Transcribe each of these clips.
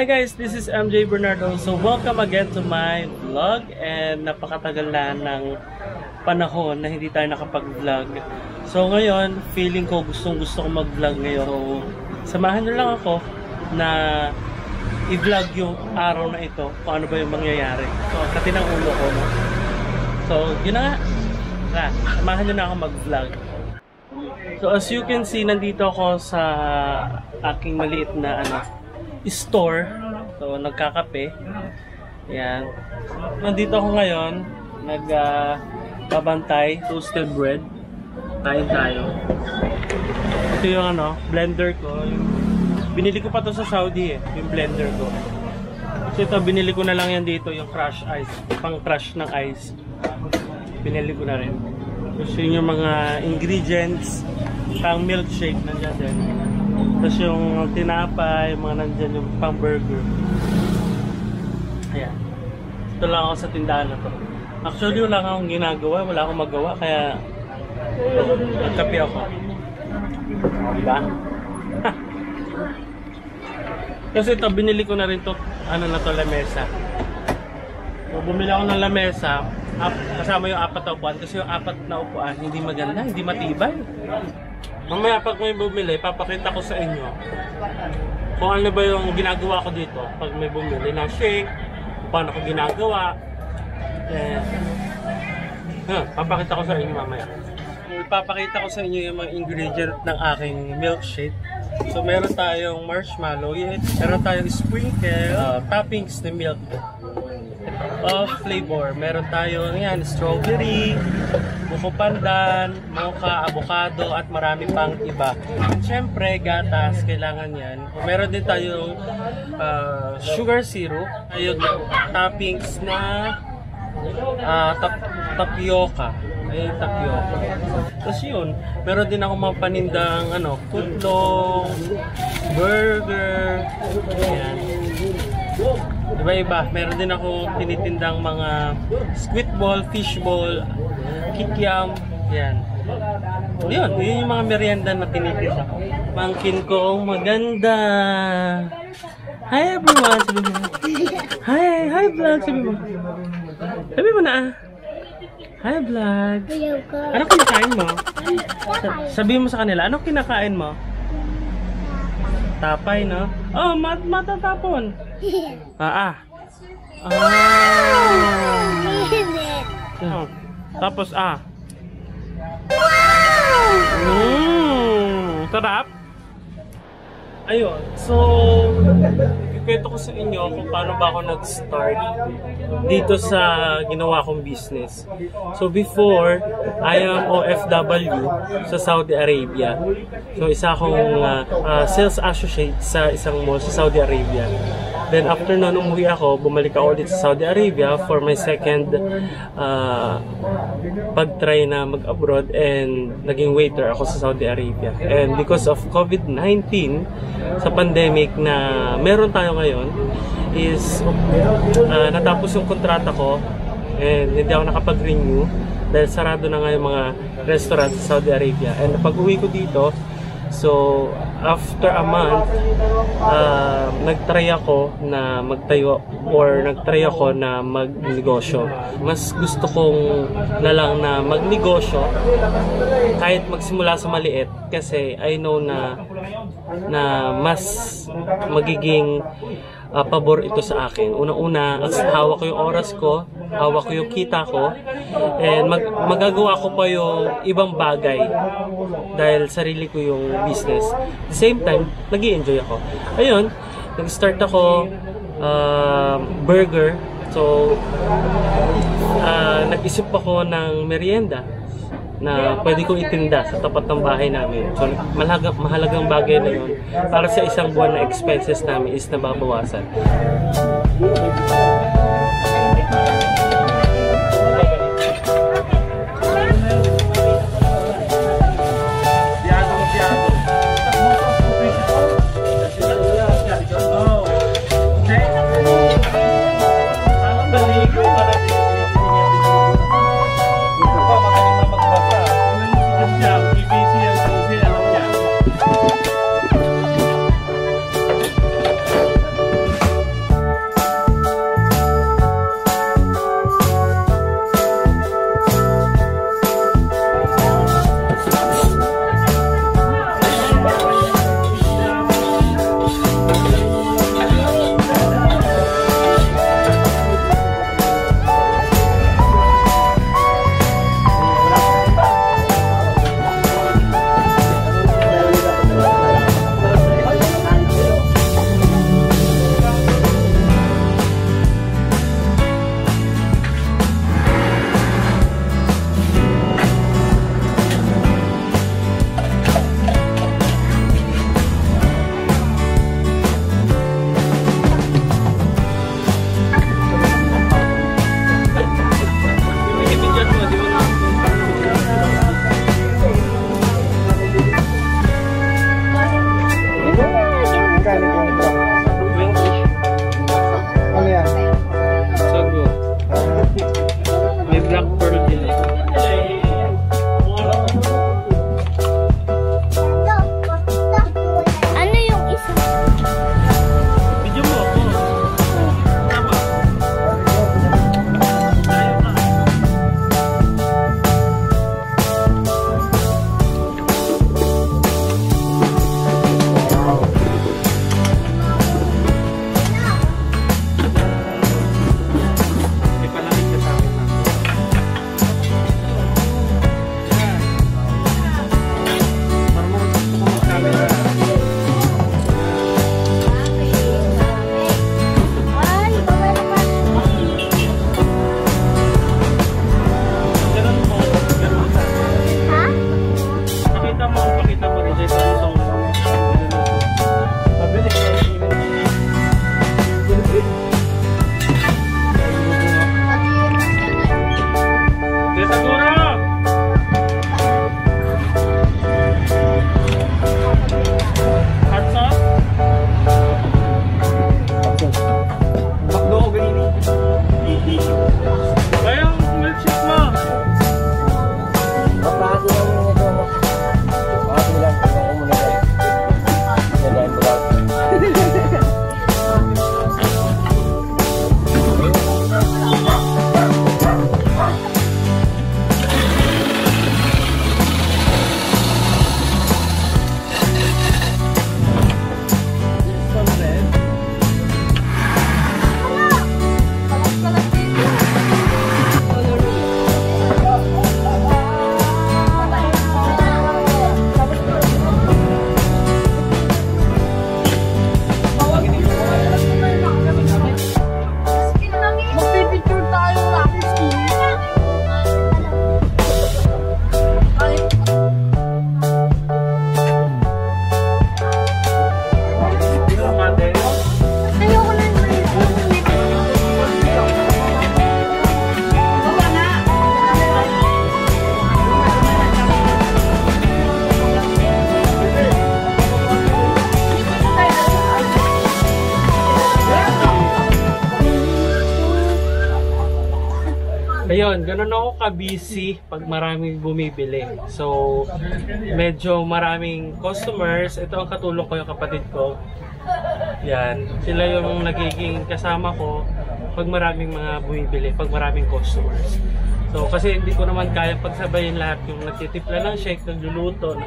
Hi guys, this is MJ Bernardo. So welcome again to my vlog, and napakatagal na ng panahon na hindi tayo nakapag-vlog. So ngayon, feeling ko gustong-gusto ko mag-vlog ngayon. So samahan nyo lang ako na i-vlog yung araw na ito, kung ano ba yung mangyayari. So kati ng ulo ko, no? So yun na nga, samahan nyo na ako mag-vlog. So as you can see, nandito ako sa aking maliit na store. So nagkakape. Yan. Nandito ako ngayon, nagbabantay toasted bread. Kain tayo. Ito yung blender ko. Binili ko pa to sa Saudi yung blender ko. So ito, binili ko na lang yan dito, yung crush ice, pang crush ng ice. Binili ko na rin. So yun yung mga ingredients, pang milkshake nandiyan din. Tapos yung tinapay, mga nandyan yung pang burger. Ayan. Ito lang ako sa tindahan na to. Actually wala akong ginagawa, wala akong magawa, kaya nagkape ako. Diba? Kasi ito, binili ko na rin to, lamesa. So, bumili ako ng lamesa, kasama yung 4 na upuan, kasi yung 4 na upuan hindi maganda, hindi matibay. Mamaya pag may bumili, papakita ko sa inyo kung ano ba yung ginagawa ko dito pag may bumili na shake, paano ko ginagawa. Papakita ko sa inyo mamaya. Ipapakita ko sa inyo yung mga ingredient ng aking milkshake. So meron tayong marshmallow, meron tayong sprinkle, toppings na milk of flavor. Meron tayong strawberry, buko pandan, mocha, avocado, at marami pang iba. Siyempre, gatas, kailangan yan. Meron din tayong sugar syrup, tayong toppings na tapioca. Ayun, tapioca. Tapos yun, meron din ako mga panindang kutlong, burger, ayan. Iba-iba. Meron din ako tinitindang mga squid ball, fish ball, kikiam, yan. Yun yung mga merienda na tinitinda ko. Pangkin ko, maganda. Hi everyone, sabi mo. Hi vlog, sabi mo. Sabi mo na. Hi vlog. Ano kinakain mo? Sabi mo sa kanila, ano kinakain mo? Tapay, no? Oh, matatapon. Tapos sarap. Ayun. So, ikwento ko sa inyo kung paano ba ako nag-start dito sa ginawa kong business. So before, I am OFW sa Saudi Arabia. So isa akong sales associate sa isang mall sa Saudi Arabia. Then after nun, umuwi ako, bumalik ako ulit sa Saudi Arabia for my second pag-try na mag-abroad, and naging waiter ako sa Saudi Arabia. And because of COVID-19, sa pandemic na meron tayo ngayon, is natapos yung kontrata ko and hindi ako nakapag-renew dahil sarado na nga yung mga restaurant sa Saudi Arabia. And pag-uwi ko dito, so after a month, nagtry ako na magtayo or nagtry ako na magnegosyo. Mas gusto kong na lang na magnegosyo kahit magsimula sa maliit, kasi I know na mas magiging pabor ito sa akin. Unang-una, hawak ko yung oras ko, hawak ko yung kita ko, and magagawa ko pa yung ibang bagay dahil sarili ko yung business. At the same time, nag-i-enjoy ako. Ayun, nag-start ako burger. So, nag-isip ako ng merienda na pwede kong itinda sa tapat ng bahay namin. So, mahalagang bagay na yun para sa isang buwan na expenses namin is nababawasan. Ayun, ganun ako ka-busy pag maraming bumibili. So, medyo maraming customers. Ito ang katulong ko, yung kapatid ko. Yan. Sila yung nagiging kasama ko pag maraming mga bumibili, pag maraming customers. So, kasi hindi ko naman kaya pagsabayin lahat, yung nagtitipla ng shake, nagluluto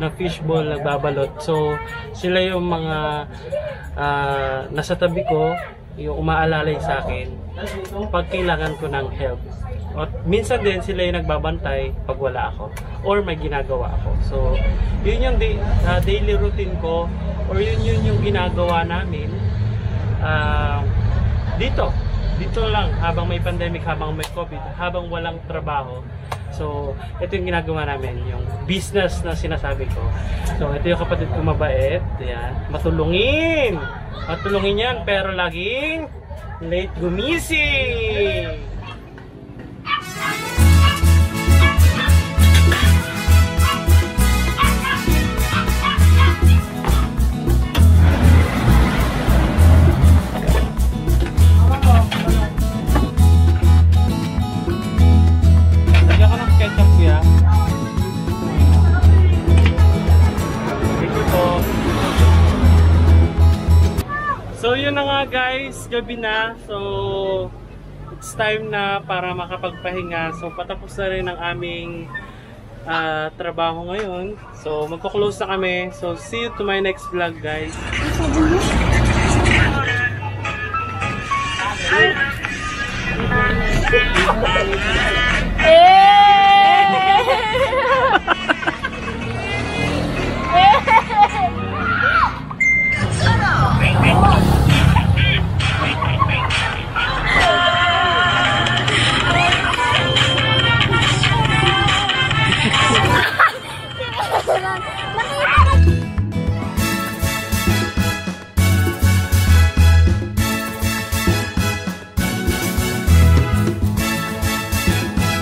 ng fishball, nagbabalot. So, sila yung mga nasa tabi ko, yung umaalalay sa akin pag kailangan ko ng help. At minsan din sila yung nagbabantay pag wala ako or may ginagawa ako. So, yun yung daily routine ko, or yun yung ginagawa namin dito lang habang may pandemic, habang may COVID, habang walang trabaho. So, ito yung ginagawa namin, yung business na sinasabi ko. So, ito yung kapatid ko mabait. Ayan. Matulungin yan, pero laging late gumising. So yun na nga guys, gabi na. So it's time na para makapagpahinga. So patapos na rin ang aming trabaho ngayon. So magko-close na kami. So see you to my next vlog guys. Ay!